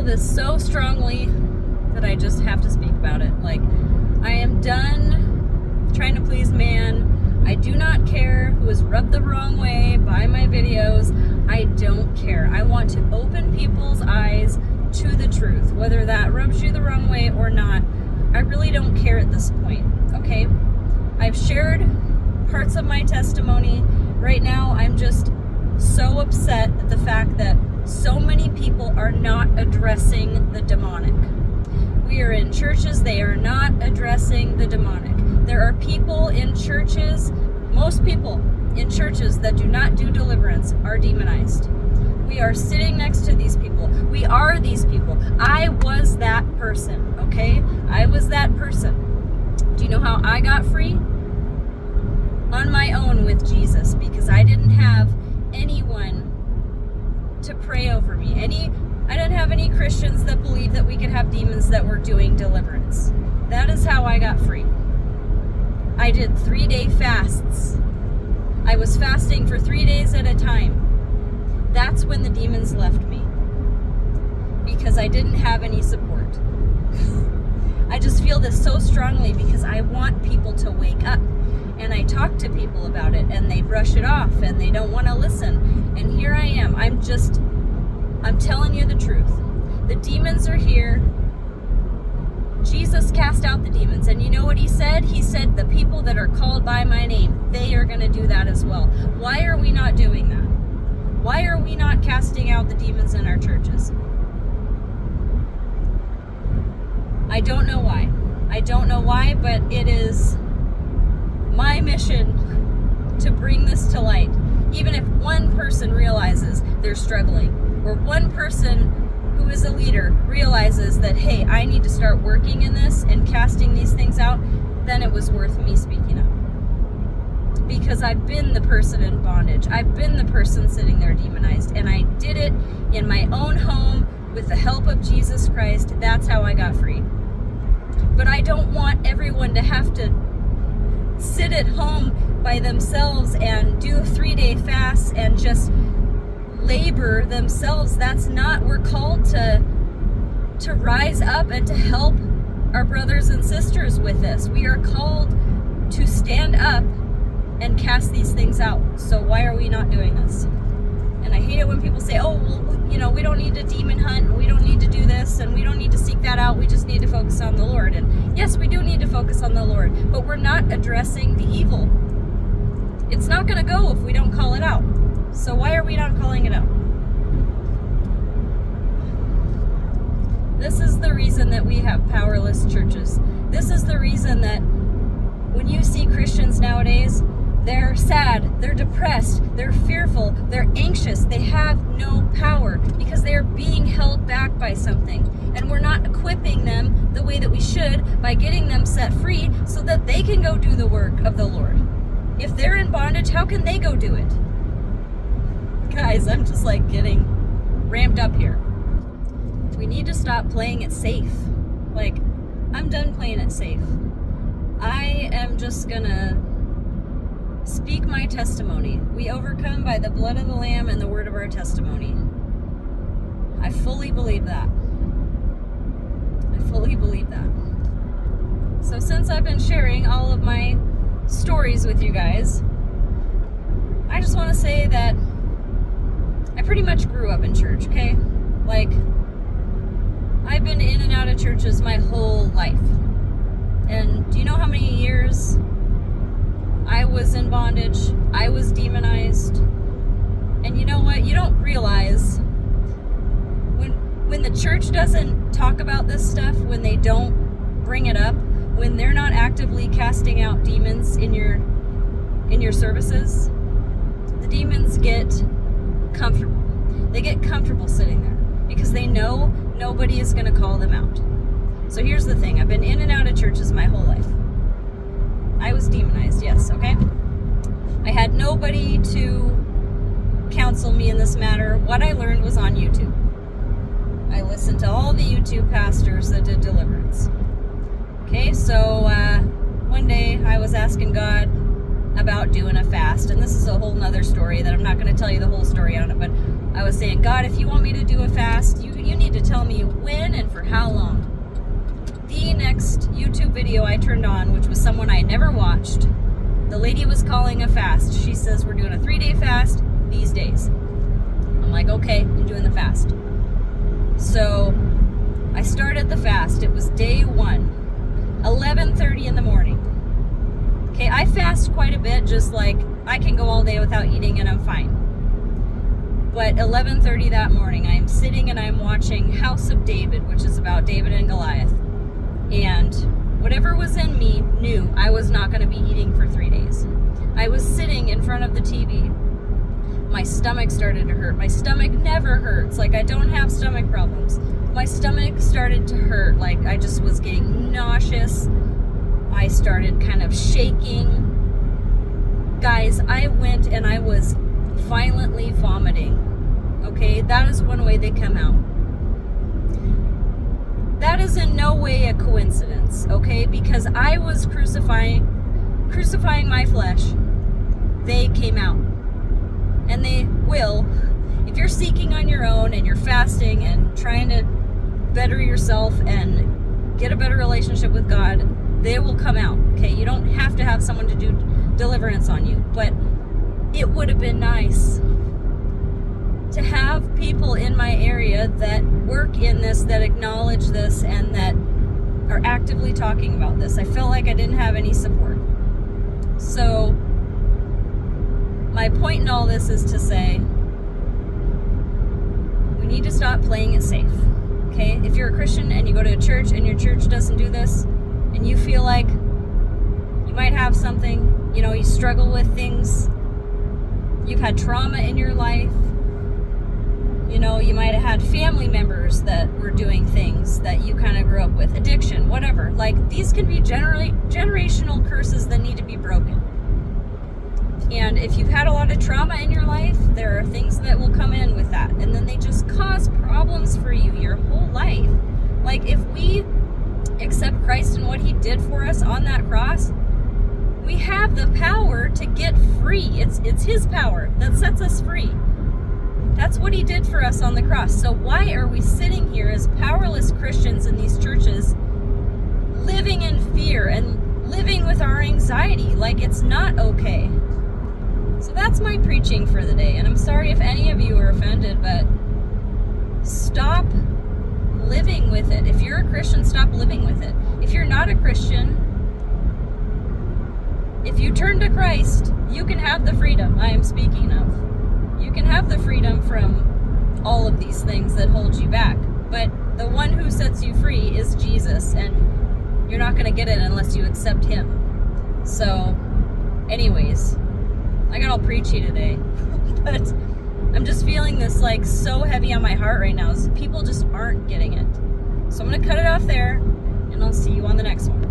this so strongly that I just have to speak about it. Like, I am done trying to please man. I do not care who is rubbed the wrong way by my videos. I don't care. I want to open people's eyes to the truth, whether that rubs you the wrong way or not. I really don't care at this point, okay? I've shared parts of my testimony. Right now, I'm just so upset at the fact that so many people are not addressing the demonic. We are in churches, they are not addressing the demonic. There are people in churches, most people in churches that do not do deliverance are demonized. We are sitting next to these people. We are these people. I was that person, okay? I was that person. Do you know how I got free? On my own with Jesus, because I didn't have anyone to pray over me. I didn't have any Christians that believed that we could have demons that were doing deliverance. That is how I got free. I did 3-day fasts. I was fasting for 3 days at a time. That's when the demons left me, because I didn't have any support. I just feel this so strongly because I want people to wake up, and I talk to people about it and they brush it off and they don't want to listen. And here I am. I'm telling you the truth. The demons are here. Jesus cast out the demons, and you know what he said? He said the people that are called by my name, they are going to do that as well. Why are we not doing that? Why are we not casting out the demons in our churches? I don't know why. I don't know why, but it is my mission to bring this to light. Even if one person realizes they're struggling, or one person who is a leader realizes that, hey, I need to start working in this and casting these things out, then it was worth me speaking up. Because I've been the person in bondage. I've been the person sitting there demonized, and I did it in my own home with the help of Jesus Christ. That's how I got free. But I don't want everyone to have to sit at home by themselves and do 3-day fasts and just labor themselves. That's not, we're called to rise up and to help our brothers and sisters with this. We are called to stand up and cast these things out. So why are we not doing this? And I hate it when people say, oh, well, you know, we don't need to demon hunt, and we don't need to do this, and we don't need to seek that out. We just need to focus on the Lord. And yes, we do need to focus on the Lord, but we're not addressing the evil. It's not going to go if we don't call it out. So why are we not calling it out? This is the reason that we have powerless churches. This is the reason that when you see Christians nowadays, they're sad, they're depressed, they're fearful, they're anxious, they have no power because they're being held back by something. And we're not equipping them the way that we should by getting them set free so that they can go do the work of the Lord. If they're in bondage, how can they go do it? Guys, I'm just like getting ramped up here. We need to stop playing it safe. Like, I'm done playing it safe. I am just gonna speak my testimony. We overcome by the blood of the Lamb and the word of our testimony. I fully believe that. I fully believe that. So since I've been sharing all of my stories with you guys, I just want to say that I pretty much grew up in church, okay? Like, I've been in and out of churches my whole life. And do you know how many years I was in bondage? I was demonized. And you know what? You don't realize when the church doesn't talk about this stuff, when they don't bring it up, when they're not actively casting out demons in your services, the demons get comfortable. They get comfortable sitting there because they know nobody is going to call them out. So here's the thing. I've been in and out of churches my whole life. I was demonized, yes, okay? I had nobody to counsel me in this matter. What I learned was on YouTube. I listened to all the YouTube pastors that did deliverance. Okay, so one day I was asking God about doing a fast, and this is a whole nother story that I'm not going to tell you the whole story on it, but I was saying, God, if you want me to do a fast, you need need to tell me when and for how long. The next YouTube video I turned on, which was someone I never watched, the lady was calling a fast. She says, we're doing a 3-day fast these days. I'm like, okay, I'm doing the fast. So I started the fast. It was day 1, 11:30 in the morning. Okay, I fast quite a bit, just like I can go all day without eating and I'm fine. But 11:30 that morning, I'm sitting and I'm watching House of David, which is about David and Goliath. And whatever was in me knew I was not going to be eating for 3 days. I was sitting in front of the TV. My stomach started to hurt. My stomach never hurts. Like, I don't have stomach problems. My stomach started to hurt. Like, I just was getting nauseous. I started kind of shaking. Guys, I went and I was violently vomiting. Okay, that is one way they come out. That is in no way a coincidence, okay? Because I was crucifying my flesh. They came out. And they will. If you're seeking on your own and you're fasting and trying to better yourself and get a better relationship with God, they will come out, okay? You don't have to have someone to do deliverance on you. But it would have been nice to have people in my area that work in this, that acknowledge this, and that are actively talking about this. I felt like I didn't have any support. So my point in all this is to say, we need to stop playing it safe, okay? If you're a Christian and you go to a church and your church doesn't do this, and you feel like you might have something, you know, you struggle with things, you've had trauma in your life, you know, you might have had family members that were doing things that you kind of grew up with, addiction, whatever. Like, these can be generational curses that need to be broken. And if you've had a lot of trauma in your life, there are things that will come in with that. And then they just cause problems for you your whole life. Like, if we accept Christ and what he did for us on that cross, we have the power to get free. It's his power that sets us free. That's what he did for us on the cross. So why are we sitting here as powerless Christians in these churches, living in fear and living with our anxiety? Like, it's not okay. So that's my preaching for the day. And I'm sorry if any of you are offended, but stop living with it. If you're a Christian, stop living with it. If you're not a Christian, if you turn to Christ, you can have the freedom I am speaking of. You can have the freedom from all of these things that hold you back. But the one who sets you free is Jesus, and you're not going to get it unless you accept him. So, anyways, I got all preachy today. But I'm just feeling this, like, so heavy on my heart right now. People just aren't getting it. So I'm going to cut it off there, and I'll see you on the next one.